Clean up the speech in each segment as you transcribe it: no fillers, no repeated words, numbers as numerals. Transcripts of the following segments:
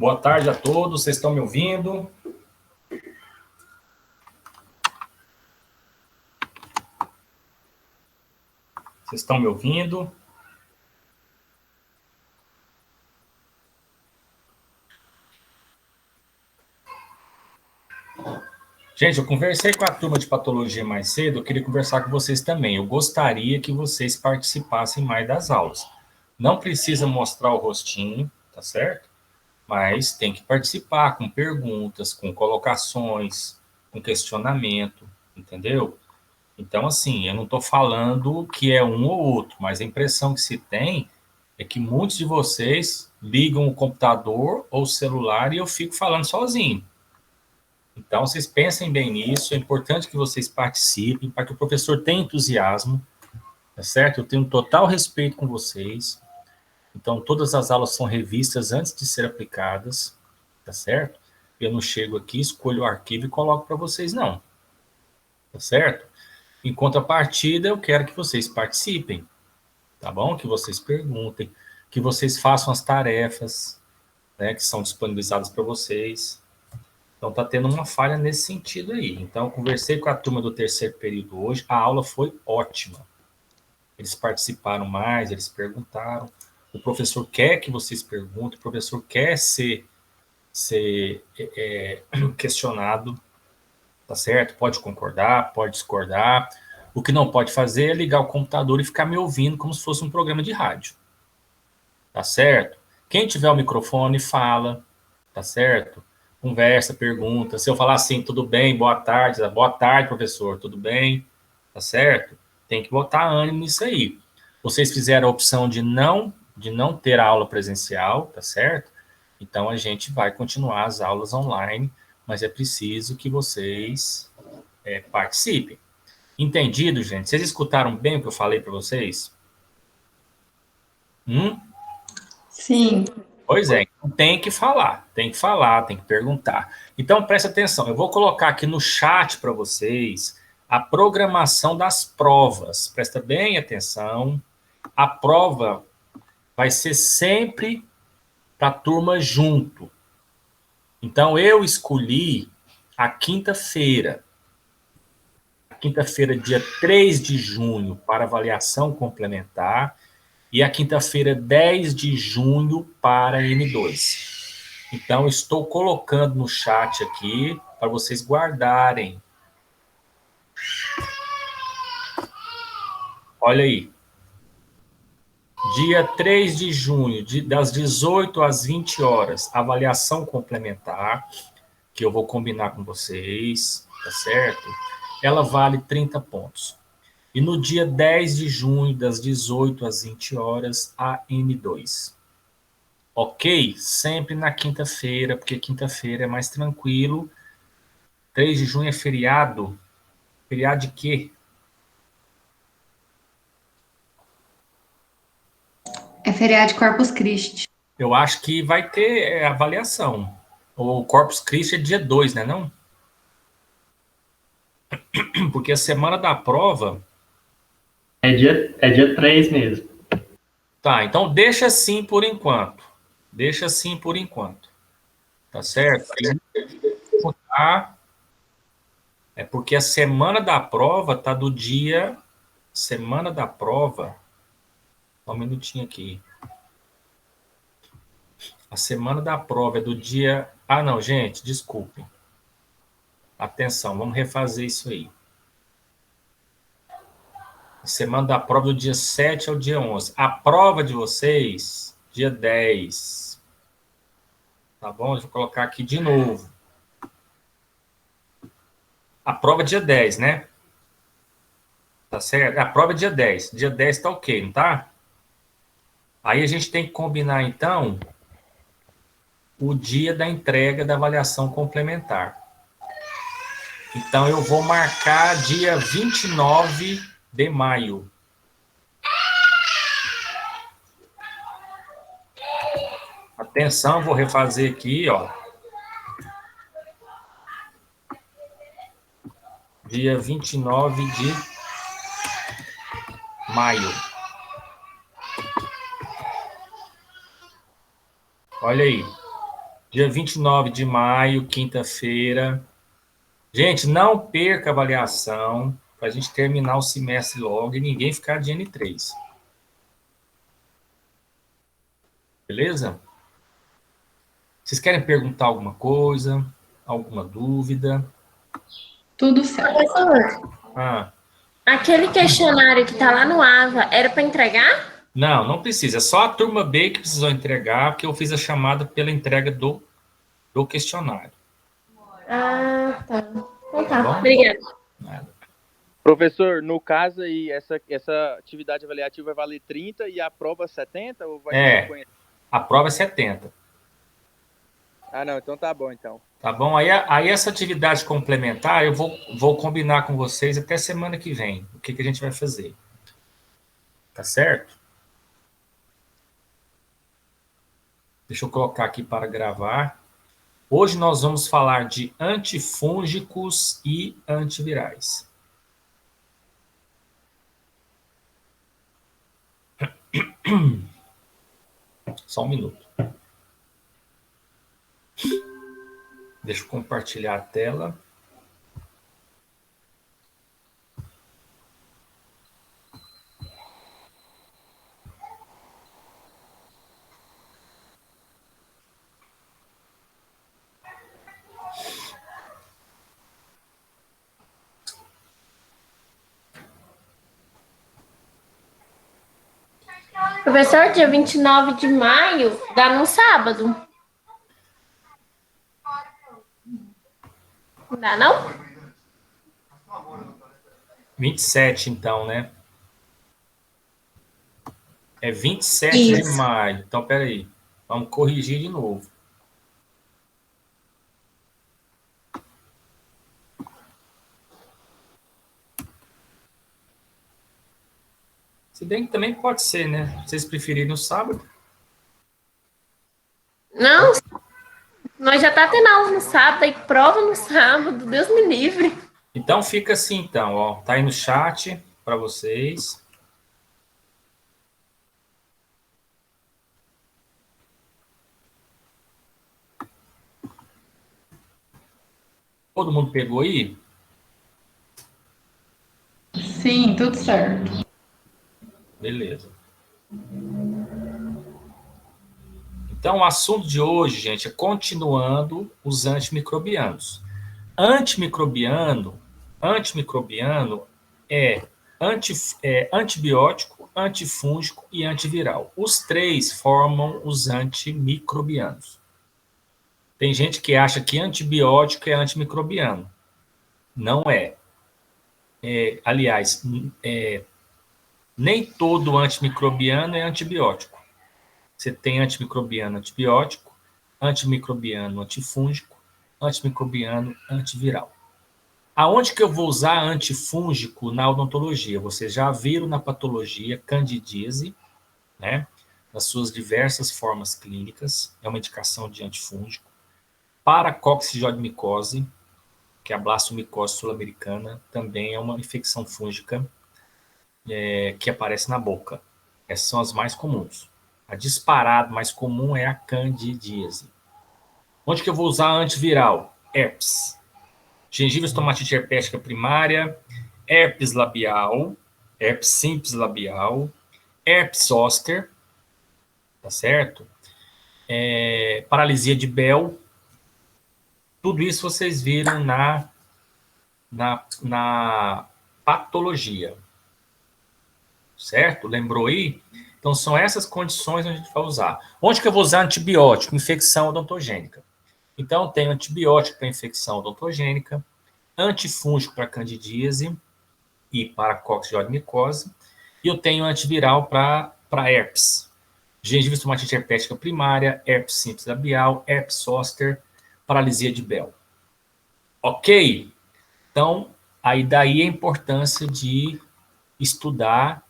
Boa tarde a todos, vocês estão me ouvindo? Vocês estão me ouvindo? Gente, eu conversei com a turma de patologia mais cedo, eu queria conversar com vocês também. Eu gostaria que vocês participassem mais das aulas. Não precisa mostrar o rostinho, tá certo? Mas tem que participar com perguntas, com colocações, com questionamento, entendeu? Então, assim, eu não estou falando que é um ou outro, mas a impressão que se tem é que muitos de vocês ligam o computador ou o celular e eu fico falando sozinho. Então, vocês pensem bem nisso, é importante que vocês participem, para que o professor tenha entusiasmo, tá certo? Eu tenho total respeito com vocês, então todas as aulas são revistas antes de ser aplicadas, tá certo? Eu não chego aqui, escolho o arquivo e coloco para vocês, não, tá certo? Em contrapartida, eu quero que vocês participem, tá bom? Que vocês perguntem, que vocês façam as tarefas, né, que são disponibilizadas para vocês. Então, está tendo uma falha nesse sentido aí. Então, eu conversei com a turma do terceiro período hoje, a aula foi ótima. Eles participaram mais, eles perguntaram. O professor quer que vocês perguntem, o professor quer ser questionado, tá certo? Pode concordar, pode discordar. O que não pode fazer é ligar o computador e ficar me ouvindo como se fosse um programa de rádio, tá certo? Quem tiver o microfone, fala, tá certo? Conversa, pergunta. Se eu falar assim, tudo bem, boa tarde, professor, tudo bem, tá certo? Tem que botar ânimo nisso aí. Vocês fizeram a opção de não ter a aula presencial, tá certo? Então a gente vai continuar as aulas online, mas é preciso que vocês participem. Entendido, gente? Vocês escutaram bem o que eu falei para vocês? Sim. Pois é, então tem que falar, tem que perguntar. Então preste atenção, eu vou colocar aqui no chat para vocês a programação das provas. Presta bem atenção. A prova vai ser sempre para a turma junto. Então eu escolhi a quinta-feira. Quinta-feira, dia 3 de junho, para avaliação complementar. E a quinta-feira, 10 de junho, para N2. Então, estou colocando no chat aqui para vocês guardarem. Olha aí. Dia 3 de junho, das 18 às 20 horas, avaliação complementar, que eu vou combinar com vocês, tá certo? Ela vale 30 pontos. E no dia 10 de junho, das 18 às 20 horas, a N2. Ok? Sempre na quinta-feira, porque quinta-feira é mais tranquilo. 3 de junho é feriado. Feriado de quê? É feriado de Corpus Christi. Eu acho que vai ter avaliação. O Corpus Christi é dia 2, né, não? Porque a semana da prova... É dia 3 mesmo. Tá, então deixa assim por enquanto. Deixa assim por enquanto. Tá certo? É porque a semana da prova tá do dia... Semana da prova... Só um minutinho aqui. A semana da prova é do dia... Ah, não, gente, desculpem. Atenção, vamos refazer isso aí. A semana da prova do dia 7 ao dia 11. A prova de vocês, dia 10. Tá bom? Deixa eu colocar aqui de novo. A prova é dia 10, né? Tá certo? A prova é dia 10. Dia 10 tá ok, não tá? Aí a gente tem que combinar, então, o dia da entrega da avaliação complementar. Então, eu vou marcar dia 29 de maio. Atenção, vou refazer aqui, ó. Dia 29 de maio. Olha aí. Dia 29 de maio, quinta-feira. Gente, não perca a avaliação para a gente terminar o semestre logo e ninguém ficar de N3. Beleza? Vocês querem perguntar alguma coisa? Alguma dúvida? Tudo certo. Professor, Ah, aquele questionário que está lá no AVA, era para entregar? não precisa. É só a turma B que precisou entregar, porque eu fiz a chamada pela entrega do questionário. Ah, tá. Então Tá tá, bom? obrigada. Nada. Professor, no caso aí, essa atividade avaliativa vai valer 30 e a prova 70? Ou vai ser 50? A prova é 70. Ah, não, então tá bom, então. Tá bom? Aí essa atividade complementar, eu vou combinar com vocês até semana que vem, o que a gente vai fazer. Tá certo? Deixa eu colocar aqui para gravar. Hoje nós vamos falar de antifúngicos e antivirais. Só um minuto. Deixa eu compartilhar a tela. Professor, dia 29 de maio, dá no sábado. Não dá, não? 27, então, né? É 27 de Isso. maio. Então, peraí. Vamos corrigir de novo. Se bem que também pode ser, né? Vocês preferirem no sábado? Não, nós já tá tendo aula no sábado, aí prova no sábado, Deus me livre. Então fica assim, então, ó. Tá aí no chat para vocês. Todo mundo pegou aí? Sim, tudo certo. Beleza. Então, o assunto de hoje, gente, é continuando os antimicrobianos. Antimicrobiano é, antibiótico, antifúngico e antiviral. Os três formam os antimicrobianos. Tem gente que acha que antibiótico é antimicrobiano. Não é. Aliás, nem todo antimicrobiano é antibiótico. Você tem antimicrobiano antibiótico, antimicrobiano antifúngico, antimicrobiano antiviral. Aonde que eu vou usar antifúngico na odontologia? Vocês já viram na patologia candidíase, né? Nas suas diversas formas clínicas, é uma indicação de antifúngico. Para coccidioidemicose, que é a blastomicose sul-americana, também é uma infecção fúngica que aparece na boca. Essas são as mais comuns. A disparada mais comum é a candidíase. Onde que eu vou usar antiviral? Herpes. Gengiva estomatite herpética primária, herpes labial, herpes simples labial, herpes zoster, tá certo? Paralisia de Bell. Tudo isso vocês viram na patologia. Certo? Lembrou aí? Então, são essas condições que a gente vai usar. Onde que eu vou usar antibiótico? Infecção odontogênica. Então, eu tenho antibiótico para infecção odontogênica, antifúngico para candidíase e para coccidioidemicose, e eu tenho antiviral para herpes. Gengiva estomatite herpética primária, herpes simples labial, herpes zoster, paralisia de Bell. Ok? Então, aí daí a importância de estudar,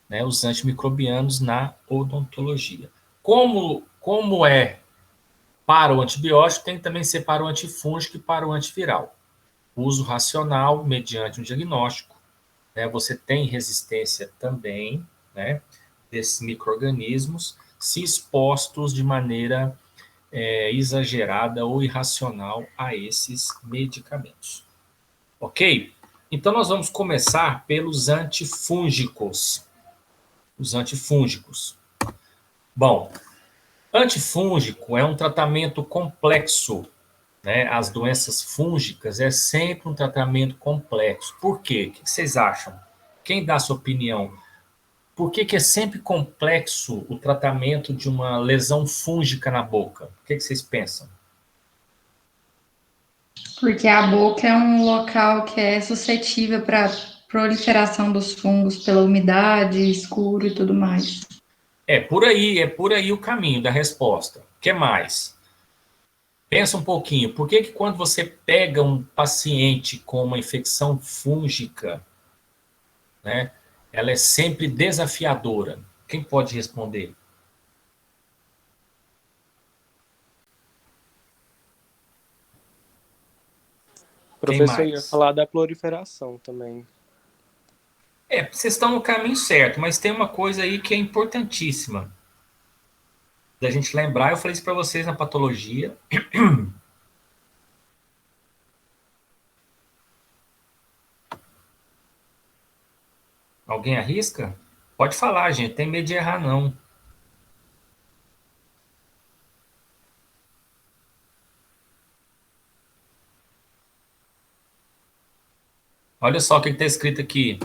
né, os antimicrobianos na odontologia. Como é para o antibiótico, tem que também ser para o antifúngico e para o antiviral. Uso racional, mediante um diagnóstico. Né, você tem resistência também, né, desses micro-organismos, se expostos de maneira exagerada ou irracional a esses medicamentos. Ok? Então, nós vamos começar pelos antifúngicos. Os antifúngicos. Bom, antifúngico é um tratamento complexo, né? As doenças fúngicas é sempre um tratamento complexo. Por quê? O que vocês acham? Quem dá a sua opinião? Por que é sempre complexo o tratamento de uma lesão fúngica na boca? O que vocês pensam? Porque a boca é um local que é suscetível para proliferação dos fungos pela umidade, escuro e tudo mais. É por aí o caminho da resposta. O que mais? Pensa um pouquinho, por que quando você pega um paciente com uma infecção fúngica, né, ela é sempre desafiadora? Quem pode responder? O Quem professor ia mais? falar da proliferação também. Vocês estão no caminho certo, mas tem uma coisa aí que é importantíssima da gente lembrar. Eu falei isso para vocês na patologia. Alguém arrisca? Pode falar, gente. Tem medo de errar, não. Olha só o que está escrito aqui.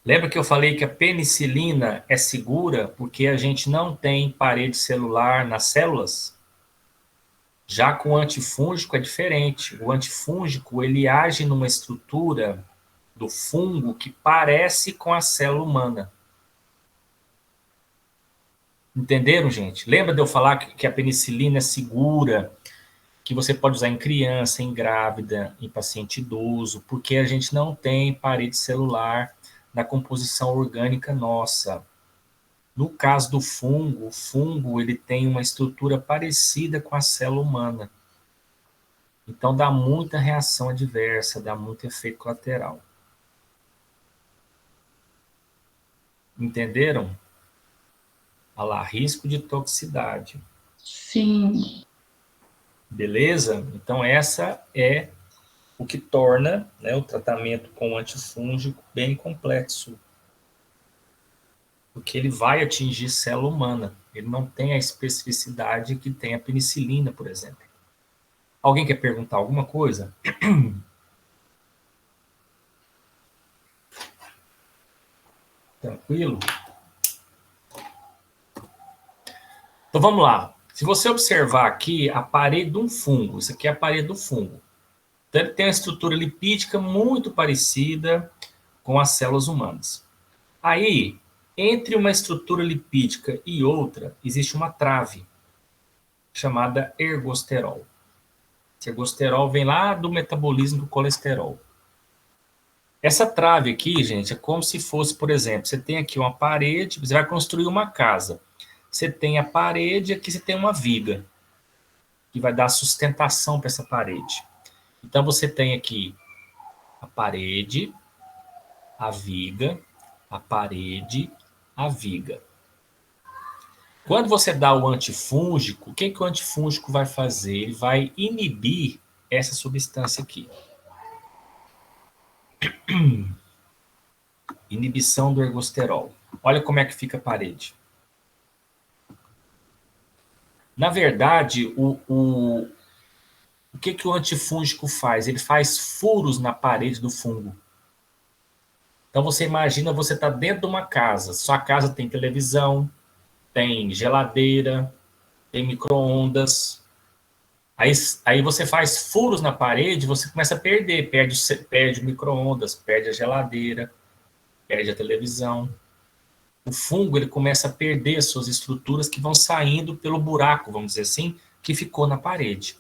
Lembra que eu falei que a penicilina é segura porque a gente não tem parede celular nas células? Já com o antifúngico é diferente. O antifúngico, ele age numa estrutura do fungo que parece com a célula humana. Entenderam, gente? Lembra de eu falar que a penicilina é segura, que você pode usar em criança, em grávida, em paciente idoso, porque a gente não tem parede celular na composição orgânica nossa. No caso do fungo, o fungo ele tem uma estrutura parecida com a célula humana. Então dá muita reação adversa, dá muito efeito colateral. Entenderam? Olha lá, risco de toxicidade. Sim. Beleza? Então essa é o que torna, né, o tratamento com antifúngico bem complexo. Porque ele vai atingir célula humana. Ele não tem a especificidade que tem a penicilina, por exemplo. Alguém quer perguntar alguma coisa? Tranquilo? Então vamos lá. Se você observar aqui a parede de um fungo, isso aqui é a parede do fungo. Então ele tem uma estrutura lipídica muito parecida com as células humanas. Aí, entre uma estrutura lipídica e outra, existe uma trave, chamada ergosterol. Esse ergosterol vem lá do metabolismo do colesterol. Essa trave aqui, gente, é como se fosse, por exemplo, você tem aqui uma parede, você vai construir uma casa. Você tem a parede, aqui você tem uma viga, que vai dar sustentação para essa parede. Então, você tem aqui a parede, a viga, a parede, a viga. Quando você dá o antifúngico, o que o antifúngico vai fazer? Ele vai inibir essa substância aqui. Inibição do ergosterol. Olha como é que fica a parede. Na verdade, o que o antifúngico faz? Ele faz furos na parede do fungo. Então você imagina, você está dentro de uma casa. Sua casa tem televisão, tem geladeira, tem micro-ondas. Aí você faz furos na parede, você começa a perder. Perde o micro-ondas, perde a geladeira, perde a televisão. O fungo ele começa a perder as suas estruturas que vão saindo pelo buraco, vamos dizer assim, que ficou na parede.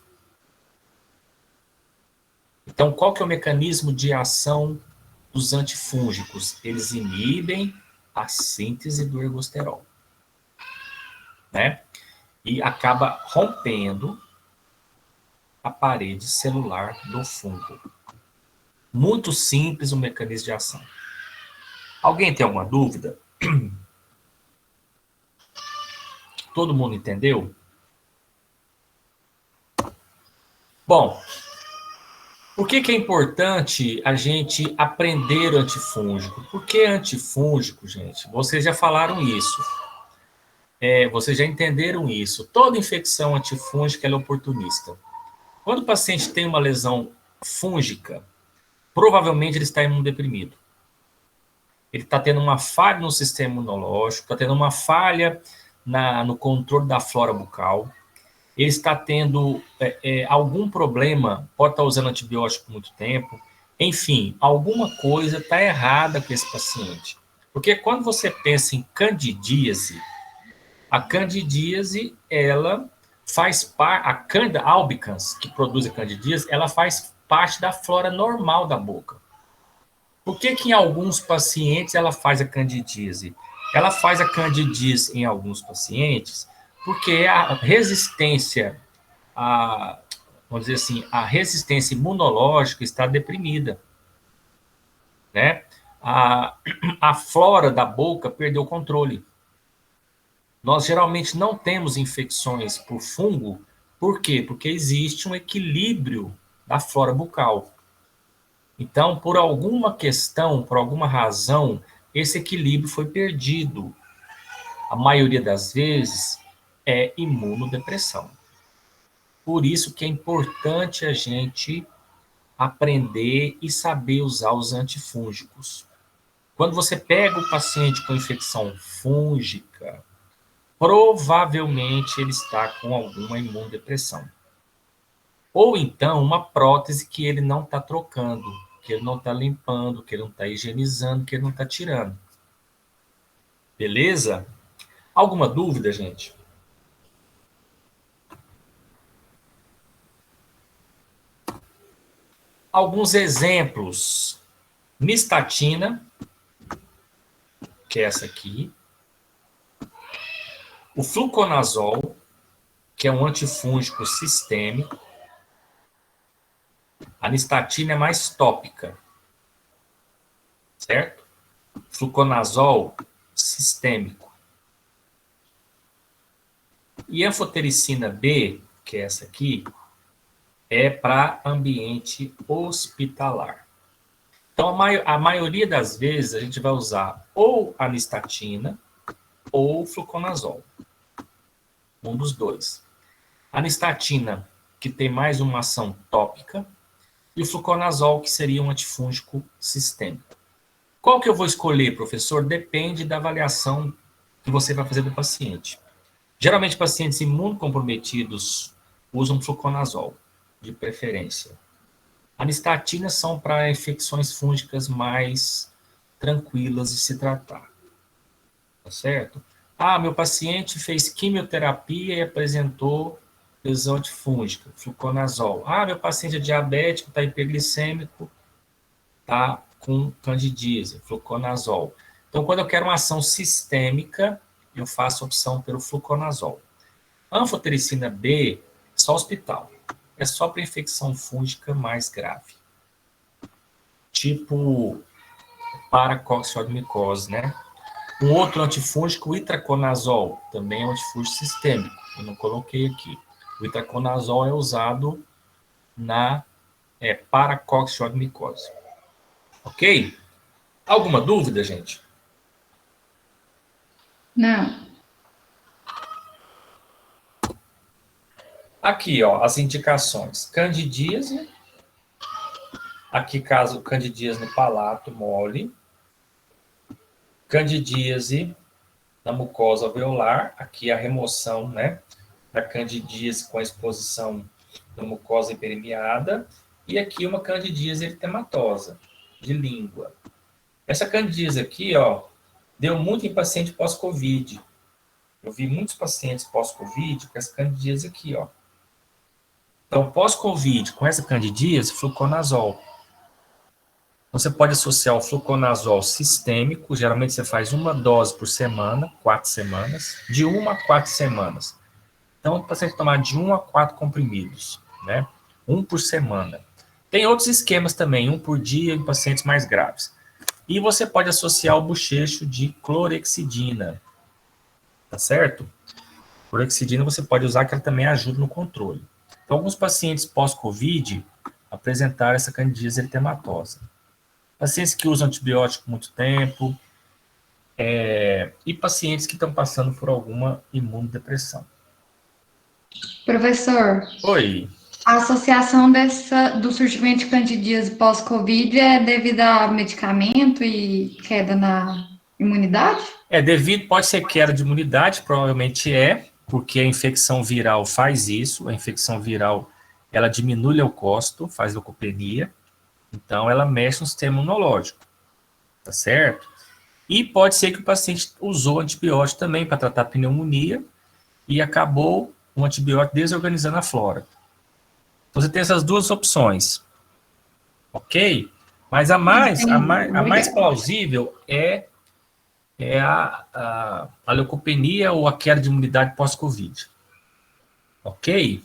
Então, qual que é o mecanismo de ação dos antifúngicos? Eles inibem a síntese do ergosterol, né? E acaba rompendo a parede celular do fungo. Muito simples o mecanismo de ação. Alguém tem alguma dúvida? Todo mundo entendeu? Bom, por que é importante a gente aprender o antifúngico? Por que antifúngico, gente? Vocês já falaram isso. Vocês já entenderam isso. Toda infecção antifúngica ela é oportunista. Quando o paciente tem uma lesão fúngica, provavelmente ele está imunodeprimido. Ele está tendo uma falha no sistema imunológico, está tendo uma falha no controle da flora bucal, ele está tendo algum problema, pode estar usando antibiótico por muito tempo, enfim, alguma coisa está errada com esse paciente. Porque quando você pensa em candidíase, a candidíase, ela faz parte, a Candida albicans, que produz a candidíase, ela faz parte da flora normal da boca. Por que em alguns pacientes ela faz a candidíase? Ela faz a candidíase em alguns pacientes porque a resistência, vamos dizer assim, a resistência imunológica está deprimida, né? A flora da boca perdeu o controle. Nós geralmente não temos infecções por fungo, por quê? Porque existe um equilíbrio da flora bucal. Então, por alguma questão, por alguma razão, esse equilíbrio foi perdido. A maioria das vezes é imunodepressão. Por isso que é importante a gente aprender e saber usar os antifúngicos. Quando você pega o paciente com infecção fúngica, provavelmente ele está com alguma imunodepressão. Ou então uma prótese que ele não está trocando, que ele não está limpando, que ele não está higienizando, que ele não está tirando. Beleza? Alguma dúvida, gente? Alguns exemplos. Nistatina, que é essa aqui. O fluconazol, que é um antifúngico sistêmico. A nistatina é mais tópica, certo? Fluconazol sistêmico. E a anfotericina B, que é essa aqui, é para ambiente hospitalar. Então, a maioria das vezes, a gente vai usar ou a nistatina ou o fluconazol. Um dos dois. A nistatina, que tem mais uma ação tópica, e o fluconazol, que seria um antifúngico sistêmico. Qual que eu vou escolher, professor? Depende da avaliação que você vai fazer do paciente. Geralmente, pacientes imunocomprometidos usam fluconazol, de preferência. A nistatina são para infecções fúngicas mais tranquilas de se tratar. Tá certo? Meu paciente fez quimioterapia e apresentou lesão antifúngica, fluconazol. Meu paciente é diabético, está hiperglicêmico, está com candidíase, fluconazol. Então, quando eu quero uma ação sistêmica, eu faço opção pelo fluconazol. Anfotericina B, só hospital. É só para infecção fúngica mais grave. Tipo paracoccidomicose, né? Um outro antifúngico, o itraconazol, também é um antifúngico sistêmico. Eu não coloquei aqui. O itraconazol é usado na paracoccidomicose. Ok? Alguma dúvida, gente? Não. Aqui, ó, as indicações. Candidíase. Aqui, caso candidíase no palato mole. Candidíase na mucosa alveolar. Aqui a remoção, né, da candidíase com a exposição da mucosa hiperemiada. E aqui uma candidíase eritematosa, de língua. Essa candidíase aqui, ó, deu muito em paciente pós-Covid. Eu vi muitos pacientes pós-Covid com essa candidíase aqui, ó. Então, pós-Covid, com essa candidíase, fluconazol. Você pode associar o fluconazol sistêmico, geralmente você faz uma dose por semana, 4 semanas, de 1 a 4 semanas. Então, o paciente tomar de 1 a 4 comprimidos, né? 1 por semana. Tem outros esquemas também, 1 por dia em pacientes mais graves. E você pode associar o bochecho de clorexidina, tá certo? Clorexidina você pode usar, que ela também ajuda no controle. Então, alguns pacientes pós-Covid apresentaram essa candidíase eritematosa. Pacientes que usam antibiótico muito tempo, e pacientes que estão passando por alguma imunodepressão. Professor, Oi. a associação do surgimento de candidíase pós-Covid é devido a medicamento e queda na imunidade? Pode ser queda de imunidade, provavelmente porque a infecção viral faz isso, a infecção viral, ela diminui o leucócito, faz leucopenia, então ela mexe no sistema imunológico, tá certo? E pode ser que o paciente usou antibiótico também para tratar a pneumonia e acabou um antibiótico desorganizando a flora. Então, você tem essas duas opções, ok? Mas a mais plausível é a leucopenia ou a queda de imunidade pós-Covid. Ok?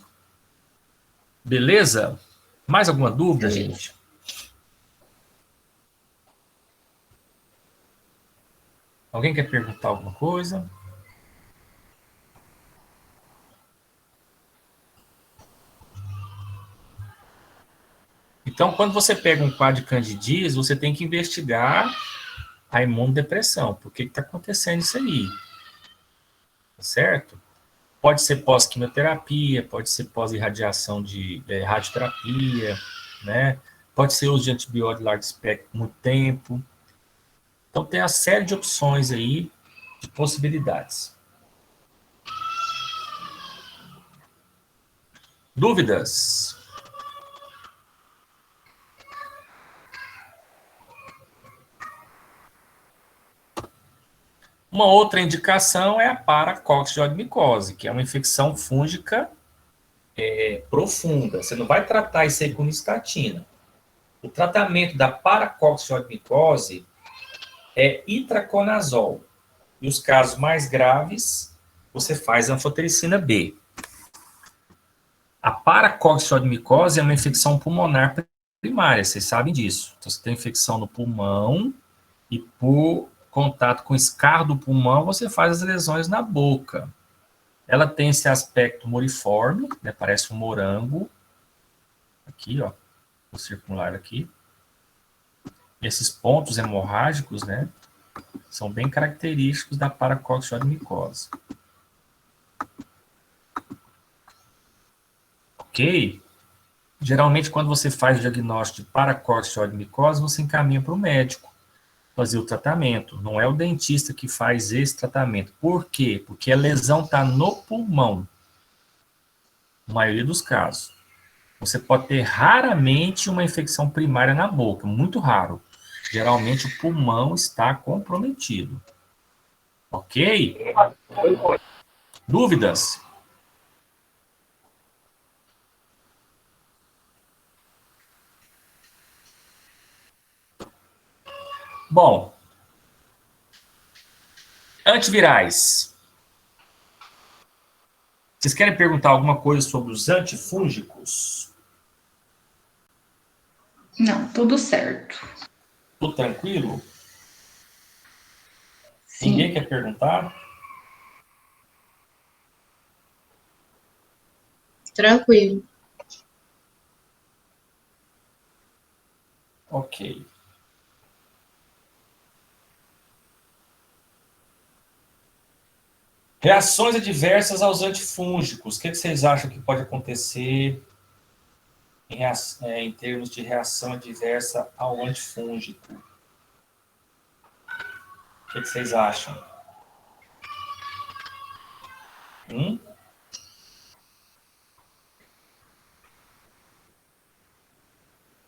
Beleza? Mais alguma dúvida, gente? Alguém quer perguntar alguma coisa? Então, quando você pega um quadro de candidíase, você tem que investigar a imunodepressão. Por que está acontecendo isso aí? Tá certo? Pode ser pós-quimioterapia, pode ser pós-irradiação de radioterapia, né? Pode ser uso de antibiótico de largo espectro por muito tempo. Então, tem uma série de opções aí, de possibilidades. Dúvidas? Uma outra indicação é a paracoccidioidomicose, que é uma infecção fúngica profunda. Você não vai tratar isso aí com nistatina. O tratamento da paracoccidioidomicose é itraconazol. E os casos mais graves, você faz anfotericina B. A paracoccidioidomicose é uma infecção pulmonar primária, vocês sabem disso. Então, você tem infecção no pulmão e por contato com o escarro do pulmão, você faz as lesões na boca. Ela tem esse aspecto moriforme, né, parece um morango. Aqui, ó, o circular aqui. Esses pontos hemorrágicos, né, são bem característicos da paracoccidioidomicose. Ok? Geralmente, quando você faz o diagnóstico de paracoccidioidomicose, você encaminha para o médico fazer o tratamento. Não é o dentista que faz esse tratamento. Por quê? Porque a lesão está no pulmão. Na maioria dos casos. Você pode ter raramente uma infecção primária na boca, muito raro. Geralmente o pulmão está comprometido. Ok? Dúvidas? Bom, antivirais. Vocês querem perguntar alguma coisa sobre os antifúngicos? Não, tudo certo. Tudo tranquilo? Sim. Ninguém quer perguntar? Tranquilo. Ok. Reações adversas aos antifúngicos. O que vocês acham que pode acontecer em termos de reação adversa ao antifúngico? O que vocês acham?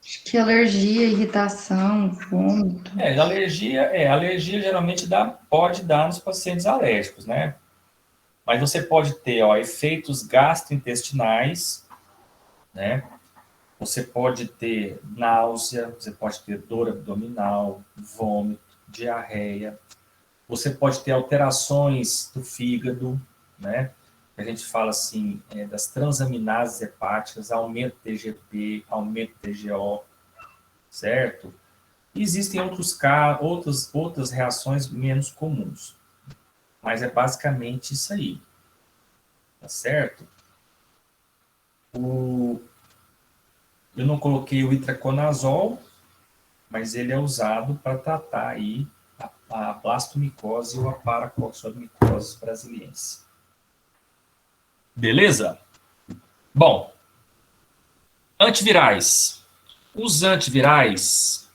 Acho que alergia, irritação, vômito. Alergia geralmente pode dar nos pacientes alérgicos, né? Mas você pode ter efeitos gastrointestinais, né? Você pode ter náusea, você pode ter dor abdominal, vômito, diarreia. Você pode ter alterações do fígado, né? A gente fala assim, das transaminases hepáticas, aumento do TGP, aumento do TGO, certo? E existem outras reações menos comuns. Mas é basicamente isso aí. tá certo? Eu não coloquei o itraconazol, mas ele é usado para tratar aí a blastomicose ou a paracoxomicose brasiliense. Beleza? Bom, antivirais. Os antivirais,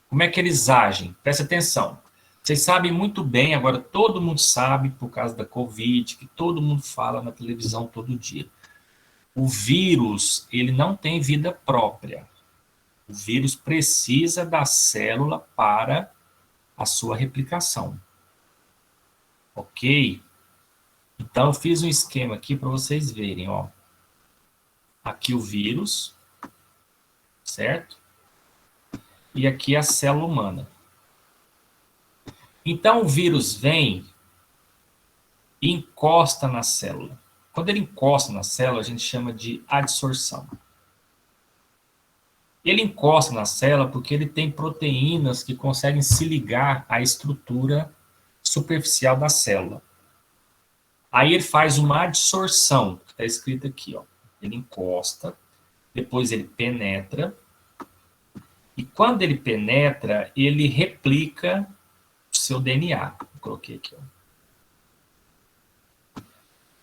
como é que eles agem? Presta atenção. Vocês sabem muito bem, agora todo mundo sabe, por causa da Covid, que todo mundo fala na televisão todo dia. O vírus, ele não tem vida própria. O vírus precisa da célula para a sua replicação. Ok? Então, eu fiz um esquema aqui para vocês verem, ó. Aqui o vírus, certo? E aqui a célula humana. Então, o vírus vem e encosta na célula. Quando ele encosta na célula, a gente chama de adsorção. Ele encosta na célula porque ele tem proteínas que conseguem se ligar à estrutura superficial da célula. Aí ele faz uma adsorção, que está escrito aqui, ó. Ele encosta, depois ele penetra, e quando ele penetra, ele replica o seu DNA. Eu coloquei aqui, ó.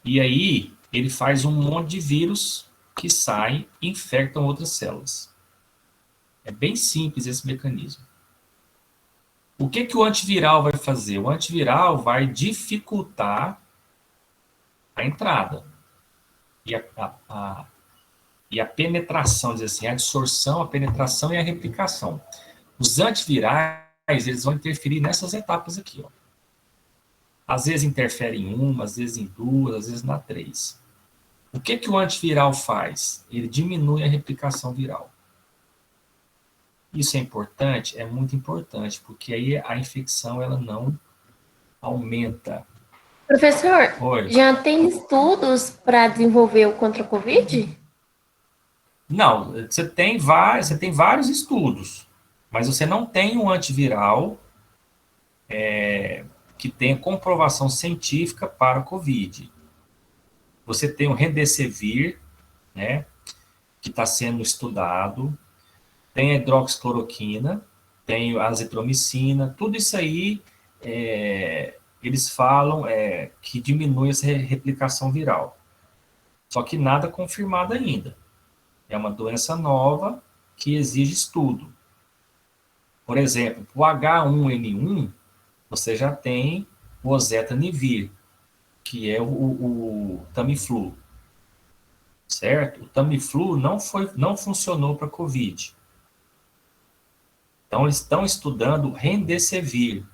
E aí, ele faz um monte de vírus que saem e infectam outras células. É bem simples esse mecanismo. O que o antiviral vai fazer? O antiviral vai dificultar a entrada e a penetração, dizer assim, a absorção, a penetração e a replicação. Os antivirais, eles vão interferir nessas etapas aqui, ó. Às vezes interfere em uma, às vezes em duas, às vezes na três. O que o antiviral faz? Ele diminui a replicação viral. Isso é importante? É muito importante, porque aí a infecção ela não aumenta. Professor, Oi. já tem estudos para desenvolver o contra a Covid? Não, você tem vários estudos, mas você não tem um antiviral que tenha comprovação científica para a Covid. Você tem o Remdesivir, né, que está sendo estudado, tem a hidroxicloroquina, tem a azitromicina, tudo isso aí eles falam que diminui essa replicação viral. Só que nada confirmado ainda. É uma doença nova que exige estudo. Por exemplo, o H1N1, você já tem o oseltamivir, que é o Tamiflu. Certo? O Tamiflu não funcionou para a Covid. Então, eles estão estudando o Remdesivir.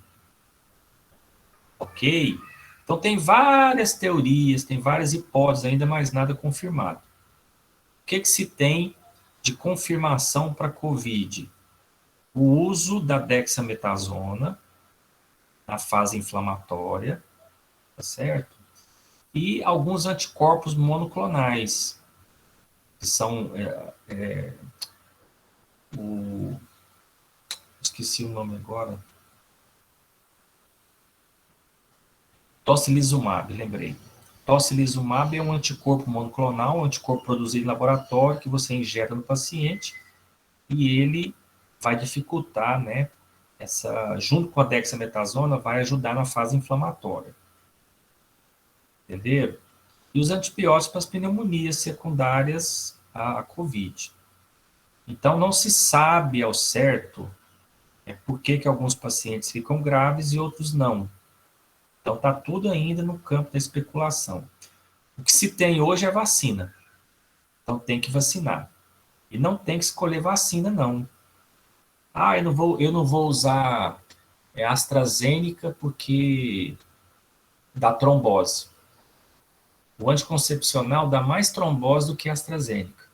Ok? Então, tem várias teorias, tem várias hipóteses ainda, mas nada confirmado. O que se tem de confirmação para a Covid? O uso da dexametasona na fase inflamatória, tá certo? E alguns anticorpos monoclonais, que são esqueci o nome agora. Tocilizumab, lembrei. Tocilizumab é um anticorpo monoclonal, um anticorpo produzido em laboratório que você injeta no paciente e ele vai dificultar, né, junto com a dexametasona, vai ajudar na fase inflamatória. Entenderam? E os antibióticos para as pneumonias secundárias à COVID. Então, não se sabe ao certo por que alguns pacientes ficam graves e outros não. Então, está tudo ainda no campo da especulação. O que se tem hoje é vacina. Então, tem que vacinar. E não tem que escolher vacina, não. Ah, eu não vou usar AstraZeneca porque dá trombose. O anticoncepcional dá mais trombose do que a AstraZeneca.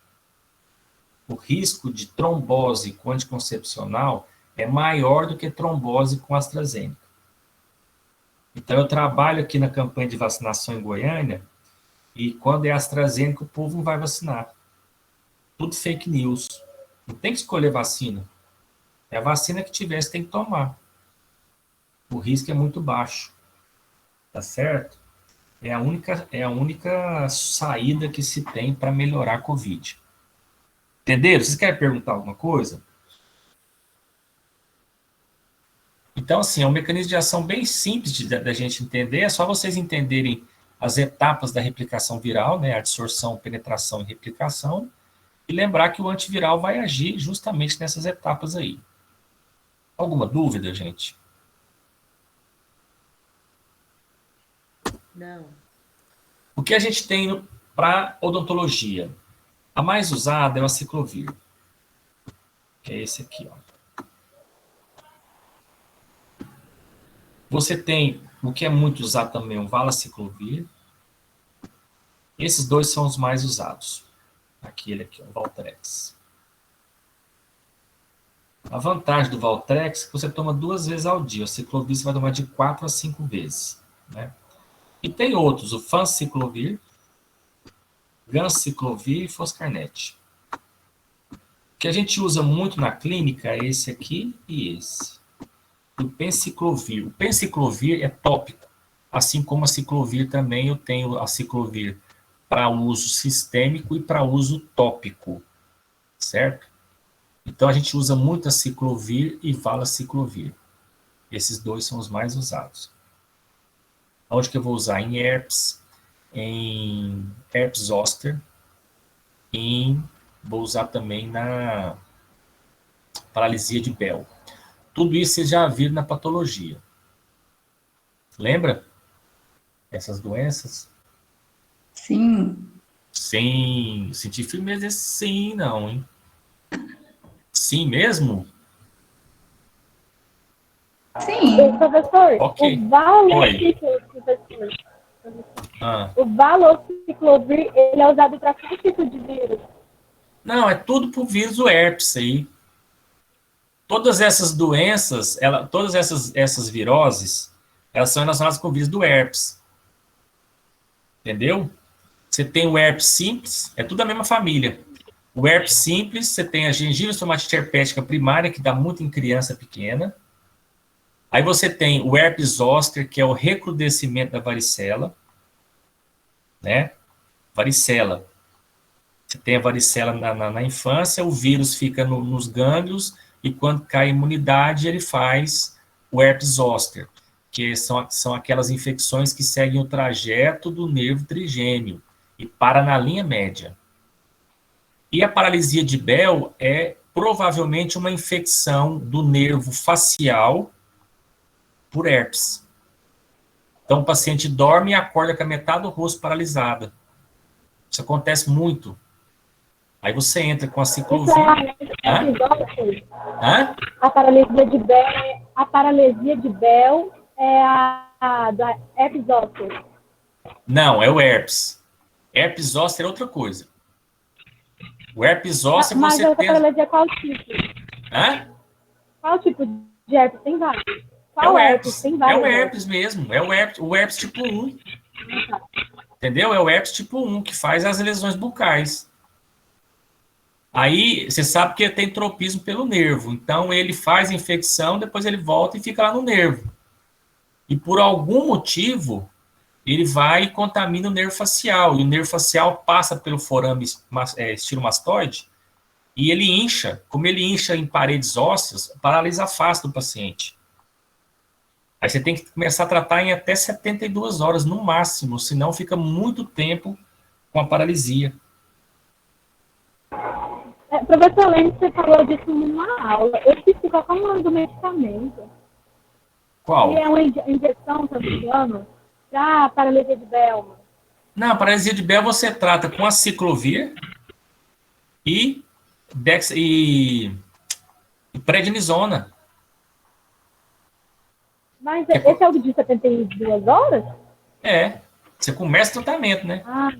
O risco de trombose com anticoncepcional é maior do que trombose com AstraZeneca. Então, eu trabalho aqui na campanha de vacinação em Goiânia e quando é AstraZeneca, o povo não vai vacinar. Tudo fake news. Não tem que escolher vacina. É a vacina que tiver, você tem que tomar. O risco é muito baixo. Tá certo? É a única saída que se tem para melhorar a Covid. Entenderam? Vocês querem perguntar alguma coisa? Então, assim, é um mecanismo de ação bem simples da gente entender. É só vocês entenderem as etapas da replicação viral, né? Adsorção, penetração e replicação. E lembrar que o antiviral vai agir justamente nessas etapas aí. Alguma dúvida, gente? Não. O que a gente tem para odontologia? A mais usada é o aciclovir, que é esse aqui, ó. Você tem o que é muito usado também, o valaciclovir. Esses dois são os mais usados. Aquele aqui, o Valtrex. A vantagem do Valtrex é que você toma 2 vezes ao dia. O ciclovir você vai tomar de 4 a 5 vezes, né? E tem outros, o fanciclovir, ganciclovir e foscarnet. O que a gente usa muito na clínica é esse aqui e esse. O penciclovir. O penciclovir é tópico. Assim como a ciclovir também, eu tenho a ciclovir para uso sistêmico e para uso tópico, certo? Então a gente usa muito a ciclovir e valaciclovir. Esses dois são os mais usados. Onde que eu vou usar? Em herpes, em herpes zoster, vou usar também na paralisia de Bell. Tudo isso vocês já viram na patologia. Lembra? Essas doenças? Sim. Sim. Senti firmeza esse sim, não, hein? Sim mesmo? Sim. Professor, Ok. o valociclovir, o valociclovir, ele é usado para que tipo de vírus? Não, é tudo pro vírus do herpes aí. Todas essas doenças, todas essas viroses, elas são relacionadas com o vírus do herpes. Entendeu? Você tem o herpes simples, é tudo a mesma família. O herpes simples, você tem a gengiva estomatite herpética primária, que dá muito em criança pequena. Aí você tem o herpes zoster, que é o recrudescimento da varicela, né? Varicela. Você tem a varicela na infância, o vírus fica nos gânglios, e quando cai a imunidade, ele faz o herpes zoster, que são aquelas infecções que seguem o trajeto do nervo trigêmeo e para na linha média. E a paralisia de Bell é provavelmente uma infecção do nervo facial por herpes. Então, o paciente dorme e acorda com a metade do rosto paralisada. Isso acontece muito. Aí você entra com a ciclovir. Hã? A paralisia de Bell é a da herpes zoster. Não, é o herpes. Herpes zoster é outra coisa. O herpes zoster Mas você a tem... paralisia é qual tipo? Hã? Qual tipo de herpes? Tem vários. É o Qual herpes. Tem É vários o herpes mesmo. É o herpes tipo 1. Entendeu? É o herpes tipo 1 que faz as lesões bucais. Aí, você sabe que tem tropismo pelo nervo. Então, ele faz a infecção, depois ele volta e fica lá no nervo. E por algum motivo, ele vai e contamina o nervo facial. E o nervo facial passa pelo forame estilomastoide e ele incha. Como ele incha em paredes ósseas, paralisa a face do paciente. Aí você tem que começar a tratar em até 72 horas no máximo, senão fica muito tempo com a paralisia. Professor Lênin, você falou disso numa aula. Eu esqueci qual é o nome do medicamento. Qual? Ele é uma injeção, se eu não me engano, para paralisia de Bell. Não, a paralisia de Bell você trata com aciclovir e prednisona. Mas esse é o de 72 horas? É. Você começa o tratamento, né? Ah,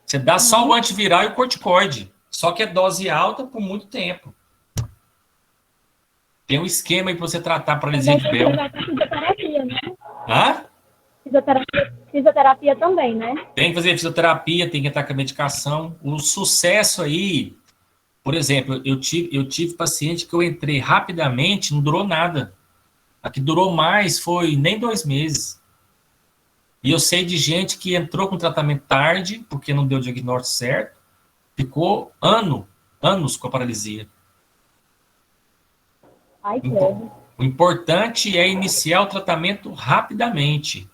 Você dá só o antiviral e o corticoide. Só que é dose alta por muito tempo. Tem um esquema aí para você tratar a paralisia de Bell. Fisioterapia, né? Hã? Fisioterapia também, né? Tem que fazer fisioterapia, tem que entrar com a medicação. O sucesso aí, por exemplo, eu tive paciente que eu entrei rapidamente, não durou nada. A que durou mais foi nem 2 meses. E eu sei de gente que entrou com tratamento tarde, porque não deu o diagnóstico certo, ficou anos com a paralisia. Ai, credo. O importante é iniciar o tratamento rapidamente.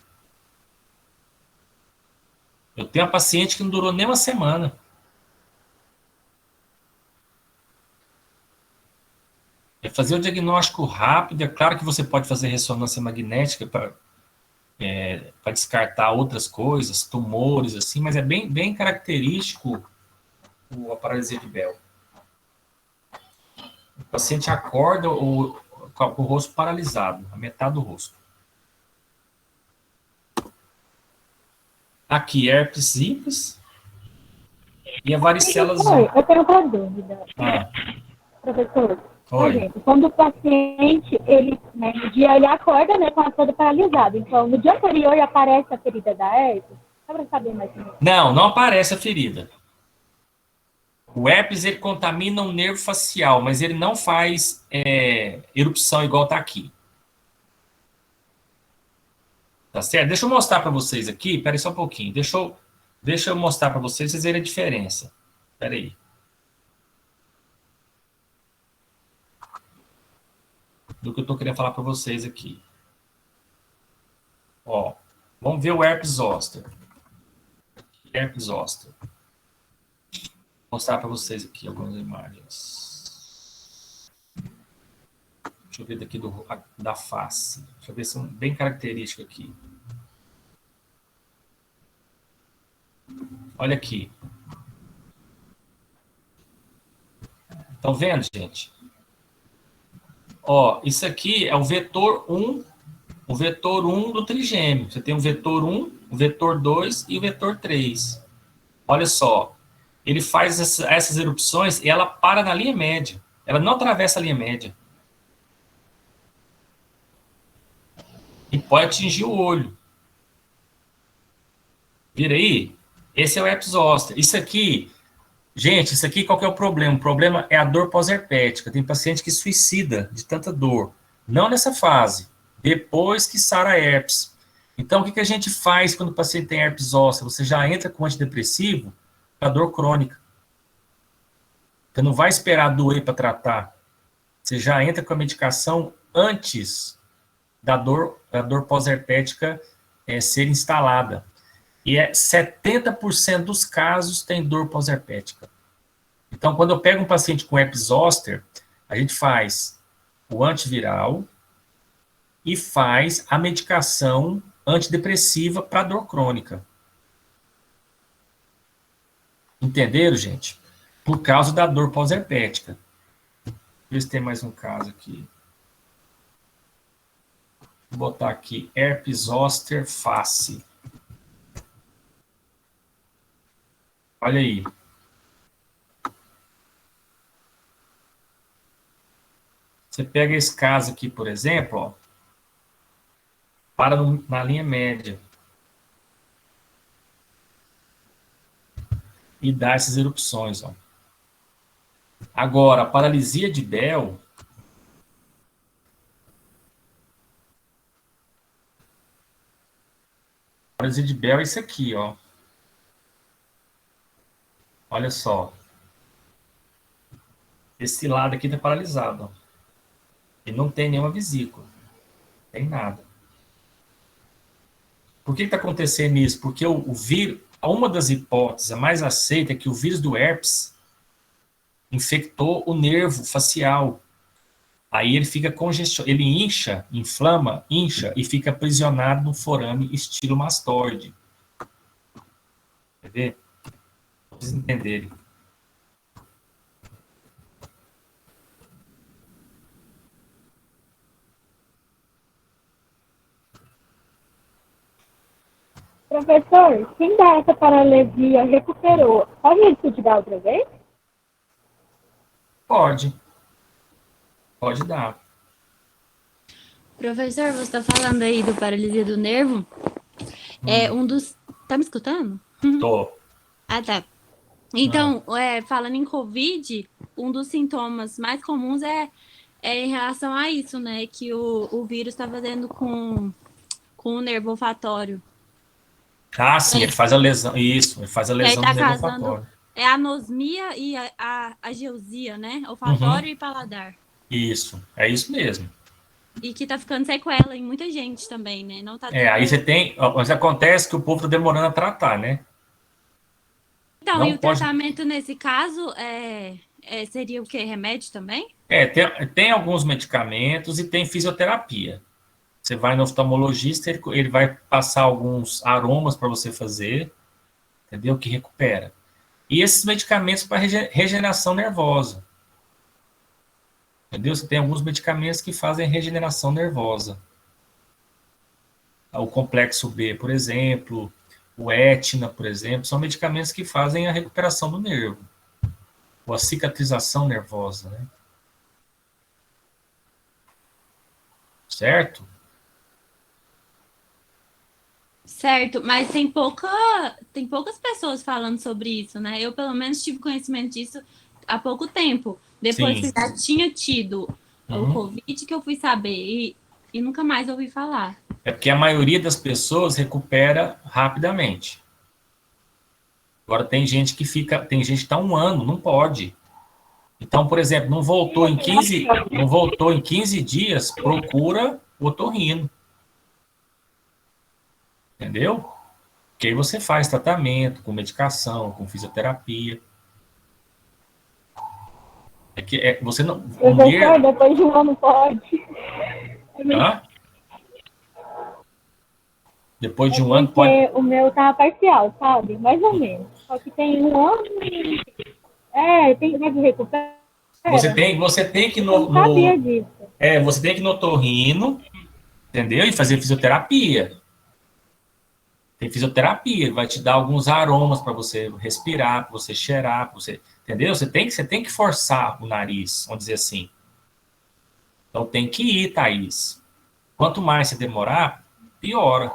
Eu tenho uma paciente que não durou nem uma semana. É fazer o diagnóstico rápido. É claro que você pode fazer ressonância magnética para descartar outras coisas, tumores, assim, mas é bem característico a paralisia de Bell. O paciente acorda com o rosto paralisado, a metade do rosto. Aqui, herpes simples e a varicela azul. Eu tenho uma dúvida, professor. Por exemplo, quando o paciente, no dia ele acorda, né, com a toda paralisada. Então, no dia anterior aparece a ferida da herpes? Só para saber mais ou menos. Não aparece a ferida. O herpes, ele contamina o nervo facial, mas ele não faz erupção igual está aqui. Tá certo? Deixa eu mostrar para vocês aqui. Espera aí só um pouquinho. Deixa eu mostrar para vocês verem a diferença. Espera aí. Do que eu estou querendo falar para vocês aqui. Ó, vamos ver o herpes zoster. Herpes zoster. Vou mostrar para vocês aqui algumas imagens. Deixa eu ver daqui da face. Deixa eu ver se é bem característico aqui. Olha aqui. Estão vendo, gente? Ó, isso aqui é o vetor 1, do trigêmeo. Você tem o vetor 1, o vetor 2 e o vetor 3. Olha só, ele faz essas erupções e ela para na linha média. Ela não atravessa a linha média. E pode atingir o olho. Vira aí? Esse é o herpes zoster. Isso aqui, gente, qual que é o problema? O problema é a dor pós-herpética. Tem paciente que suicida de tanta dor. Não nessa fase. Depois que sara a herpes. Então, o que a gente faz quando o paciente tem herpes zoster? Você já entra com antidepressivo para dor crônica. Você não vai esperar doer para tratar. Você já entra com a medicação antes da dor pós-herpética ser instalada. E 70% dos casos tem dor pós-herpética. Então, quando eu pego um paciente com herpes zoster, a gente faz o antiviral e faz a medicação antidepressiva para dor crônica. Entenderam, gente? Por causa da dor pós-herpética. Deixa eu ver se tem mais um caso aqui. Vou botar aqui herpes zoster face. Olha aí. Você pega esse caso aqui, por exemplo, ó, para na linha média. E dá essas erupções, ó. Agora, a paralisia de Bell. A paralisia de Bell é isso aqui, ó. Olha só. Esse lado aqui está paralisado, ó. E não tem nenhuma vesícula. Não tem nada. Por que está acontecendo isso? Porque o vírus, uma das hipóteses a mais aceita é que o vírus do herpes infectou o nervo facial. Aí ele fica congestionado, ele incha, inflama, incha e fica aprisionado no forame estilo mastoide. Quer ver? Para vocês entenderem. Professor, quem dá essa paralisia recuperou, pode estudar outra vez? Pode. Pode dar. Professor, você está falando aí do paralisia do nervo. É um dos... Tá me escutando? Tô. Ah, tá. Então, falando em Covid, um dos sintomas mais comuns é em relação a isso, né? Que o vírus está fazendo com o nervo olfatório. Ah, sim, ele faz a lesão. Isso, ele faz a E aí lesão tá do nervo causando olfatório. a anosmia e a geusia, né? Uhum. Olfatório e paladar. Isso, é isso mesmo. E que tá ficando sequela em muita gente também, né? Não tá Aí tendo... você tem. Mas acontece que o povo tá demorando a tratar, né? Então, e Não o pode. tratamento nesse caso seria o quê? Remédio também? Tem alguns medicamentos e tem fisioterapia. Você vai no oftalmologista, ele vai passar alguns aromas para você fazer, entendeu? Que recupera. E esses medicamentos para regeneração nervosa. Entendeu? Você tem alguns medicamentos que fazem regeneração nervosa. O complexo B, por exemplo, o Etna, por exemplo, são medicamentos que fazem a recuperação do nervo. Ou a cicatrização nervosa, né? Certo? Certo, mas tem poucas pessoas falando sobre isso, né? Eu, pelo menos, tive conhecimento disso há pouco tempo. Depois Sim. que já tinha tido o Uhum. Covid, que eu fui saber e nunca mais ouvi falar. É porque a maioria das pessoas recupera rapidamente. Agora tem gente que está um ano, não pode. Então, por exemplo, não voltou em 15 dias, procura o otorrino. Entendeu? Que aí você faz tratamento com medicação, com fisioterapia. Você não. Professor, depois de um ano pode. Hã? Depois de um ano Porque pode. o meu tá parcial, sabe? Mais ou menos. Só que tem um ano e... tem que recuperar. Você tem que Eu não sabia disso. você tem que ir no otorrino, entendeu? E fazer fisioterapia. Tem fisioterapia, ele vai te dar alguns aromas para você respirar, para você cheirar, para você, entendeu? Você tem que forçar o nariz, vamos dizer assim. Então tem que ir, Thaís. Quanto mais você demorar, piora.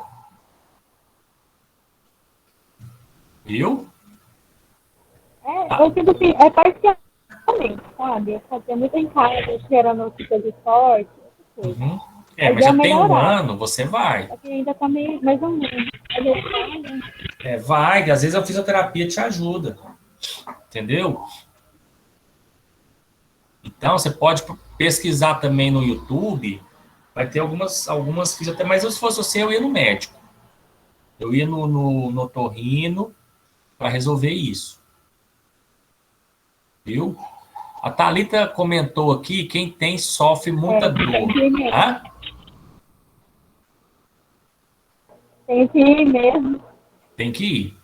Viu? Eu sinto assim, parcialmente, sabe? Eu fazia muito em casa, cheirando coisa forte, essas coisas. Uhum. Mas já tem um ano, você vai. Só que ainda tá meio mais ou menos. Vai, às vezes a fisioterapia te ajuda. Entendeu? Então, você pode pesquisar também no YouTube, vai ter algumas fisioterapias, mas se fosse você, eu ia no médico. Eu ia no otorrino para resolver isso. Viu? A Thalita comentou aqui, quem tem sofre muita dor. Hã? Tem que ir mesmo. Tem que ir.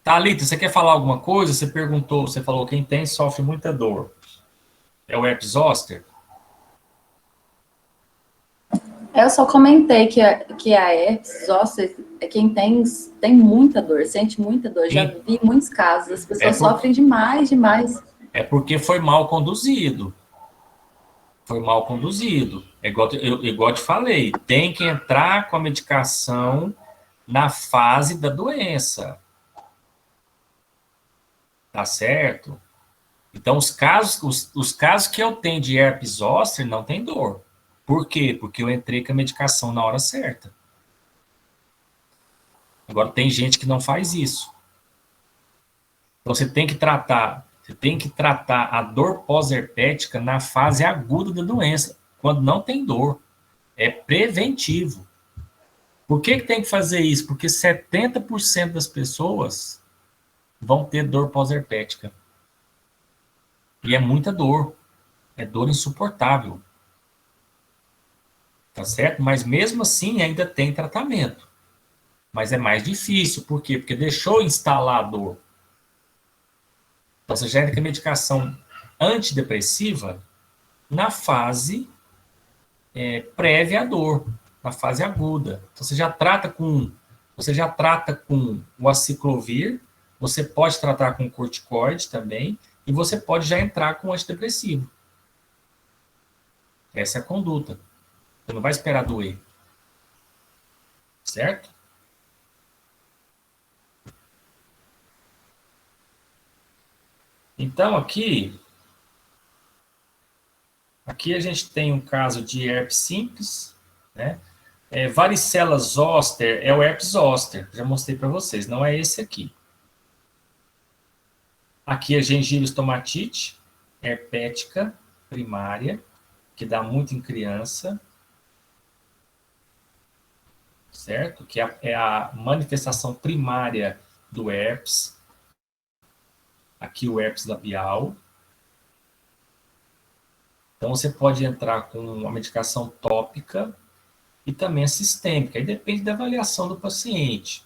Thalita, você quer falar alguma coisa? Você perguntou, você falou quem tem sofre muita dor. É o herpes zoster? Eu só comentei que a herpes zoster é quem tem muita dor, sente muita dor. Já vi muitos casos, as pessoas sofrem demais. É porque foi mal conduzido. Foi mal conduzido. Igual eu te falei, tem que entrar com a medicação na fase da doença. Tá certo? Então, os casos que eu tenho de herpes zoster não tem dor. Por quê? Porque eu entrei com a medicação na hora certa. Agora, tem gente que não faz isso. Então, você tem que tratar a dor pós-herpética na fase aguda da doença, quando não tem dor. É preventivo. Por que tem que fazer isso? Porque 70% das pessoas vão ter dor pós-herpética. E é muita dor. É dor insuportável. Tá certo? Mas mesmo assim ainda tem tratamento. Mas é mais difícil. Por quê? Porque deixou instalar a dor. Então você já entra com a medicação antidepressiva na fase prévia à dor, na fase aguda. Então você já trata com o aciclovir, você pode tratar com corticoide também, e você pode já entrar com antidepressivo. Essa é a conduta. Você não vai esperar doer. Certo? Então, aqui a gente tem um caso de herpes simples, né? Varicela zoster é o herpes zoster, já mostrei para vocês, não é esse aqui. Aqui é gengiva estomatite, herpética primária, que dá muito em criança, certo? Que é a manifestação primária do herpes. Aqui o herpes labial. Então você pode entrar com uma medicação tópica e também a sistêmica, aí depende da avaliação do paciente.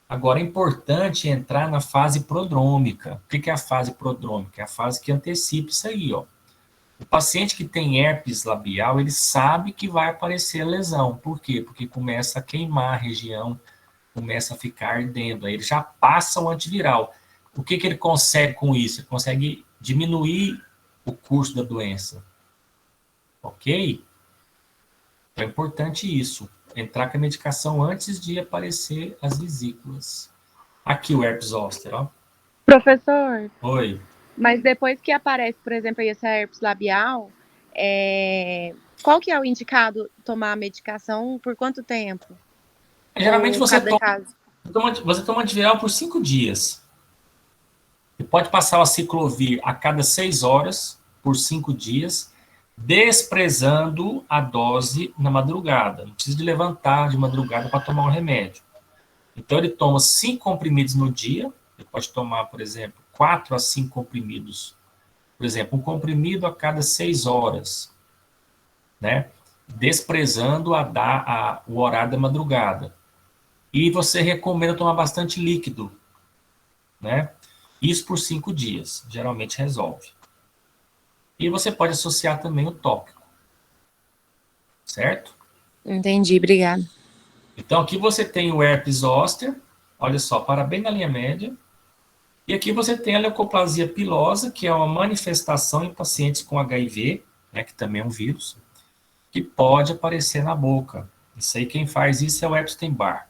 Agora, é importante entrar na fase prodrômica. O que é a fase prodrômica? É a fase que antecipa isso aí, ó. O paciente que tem herpes labial, ele sabe que vai aparecer a lesão. Por quê? Porque começa a queimar a região, começa a ficar ardendo. Aí ele já passa o antiviral. O que ele consegue com isso? Ele consegue diminuir o curso da doença. Ok? Então é importante isso. Entrar com a medicação antes de aparecer as vesículas. Aqui o herpes zoster, ó. Professor, Oi. mas depois que aparece, por exemplo, essa herpes labial, qual que é o indicado tomar a medicação por quanto tempo? Geralmente você cada toma antiviral por 5 dias. Você pode passar o aciclovir a cada 6 horas, por 5 dias, desprezando a dose na madrugada. Não precisa de levantar de madrugada para tomar o remédio. Então, ele toma 5 comprimidos no dia. Ele pode tomar, por exemplo, 4 a 5 comprimidos. Por exemplo, um comprimido a cada 6 horas. Né? Desprezando o horário da madrugada. E você recomenda tomar bastante líquido. Né? Isso por 5 dias. Geralmente resolve. E você pode associar também o tópico. Certo? Entendi, obrigada. Então, aqui você tem o herpes zoster. Olha só, para bem na linha média. E aqui você tem a leucoplasia pilosa, que é uma manifestação em pacientes com HIV, né, que também é um vírus, que pode aparecer na boca. Isso aí, quem faz isso é o Epstein-Barr.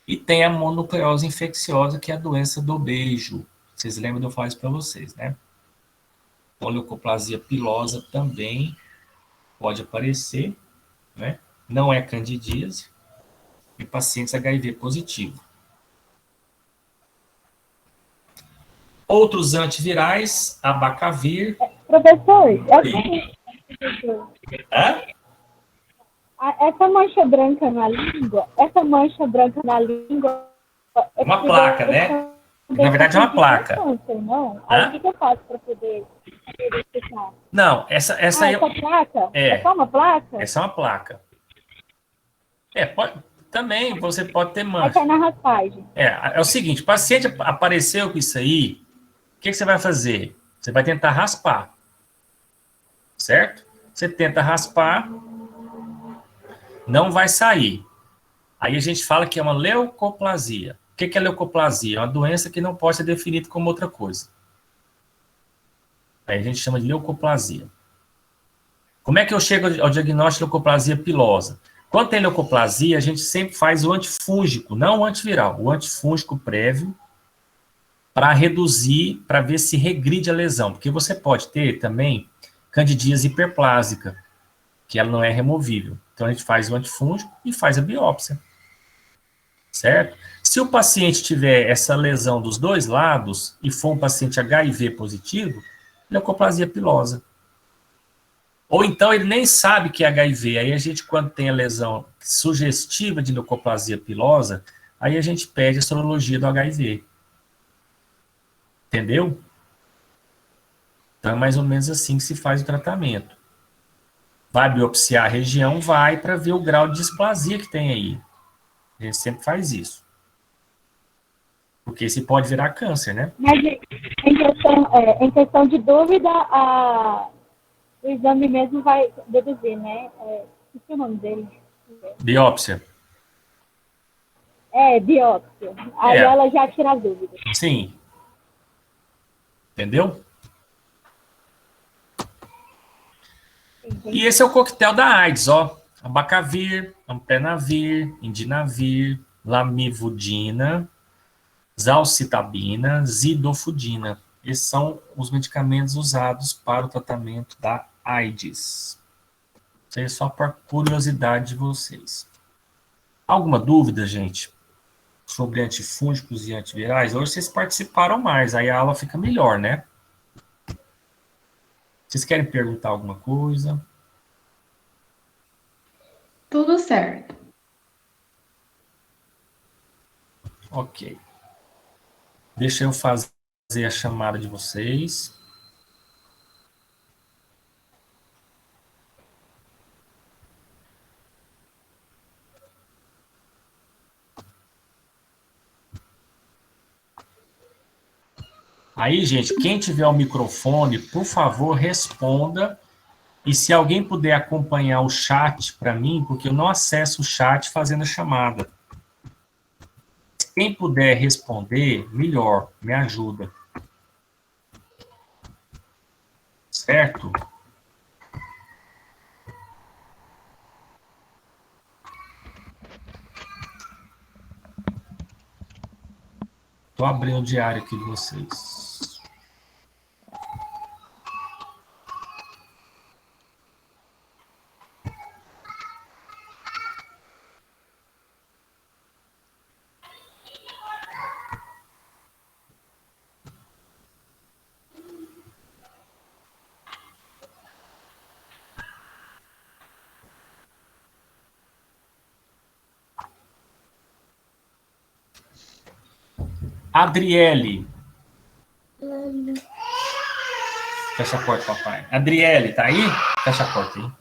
E tem a mononucleose infecciosa, que é a doença do beijo. Vocês lembram de eu falar isso para vocês, né? A leucoplasia pilosa também pode aparecer, né? Não é candidíase, em pacientes HIV positivo. Outros antivirais, abacavir. Professor, Hã? essa mancha branca na língua, Uma placa, né? Na verdade, é uma placa. Câncer, não? Aí o que eu faço para poder identificar? Não, essa aí... Essa placa? É só uma placa? Essa é uma placa. Também você pode ter mancha. Aí cai na raspagem. É o seguinte, o paciente apareceu com isso aí, o que você vai fazer? Você vai tentar raspar. Certo? Você tenta raspar, não vai sair. Aí a gente fala que é uma leucoplasia. O que é leucoplasia? É uma doença que não pode ser definida como outra coisa. Aí a gente chama de leucoplasia. Como é que eu chego ao diagnóstico de leucoplasia pilosa? Quando tem leucoplasia, a gente sempre faz o antifúngico, não o antiviral, o antifúngico prévio, para reduzir, para ver se regride a lesão. Porque você pode ter também candidíase hiperplásica, que ela não é removível. Então a gente faz o antifúngico e faz a biópsia. Certo? Se o paciente tiver essa lesão dos dois lados e for um paciente HIV positivo, leucoplasia pilosa. Ou então ele nem sabe que é HIV. Aí a gente, quando tem a lesão sugestiva de leucoplasia pilosa, aí a gente pede a sorologia do HIV. Entendeu? Então é mais ou menos assim que se faz o tratamento. Vai biopsiar a região, vai para ver o grau de displasia que tem aí. A gente sempre faz isso. Porque se pode virar câncer, né? Mas em questão de dúvida, o exame mesmo vai deduzir, né? O que é o nome dele? Biópsia. Biópsia. Aí ela já tira as dúvidas. Sim. Entendeu? E esse é o coquetel da AIDS, ó. Abacavir, ampenavir, indinavir, lamivudina, zalcitabina, zidofudina. Esses são os medicamentos usados para o tratamento da AIDS. Isso aí é só por curiosidade de vocês. Alguma dúvida, gente, sobre antifúngicos e antivirais? Hoje vocês participaram mais, aí a aula fica melhor, né? Vocês querem perguntar alguma coisa? Tudo certo. Ok. Deixa eu fazer a chamada de vocês. Aí, gente, quem tiver o microfone, por favor, responda. E se alguém puder acompanhar o chat para mim, porque eu não acesso o chat fazendo a chamada. Quem puder responder, melhor, me ajuda. Certo? Estou abrindo o diário aqui de vocês. Adriele. Fecha a porta, papai. Adriele, tá aí? Fecha a porta aí.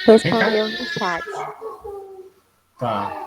Respondeu no chat. Tá.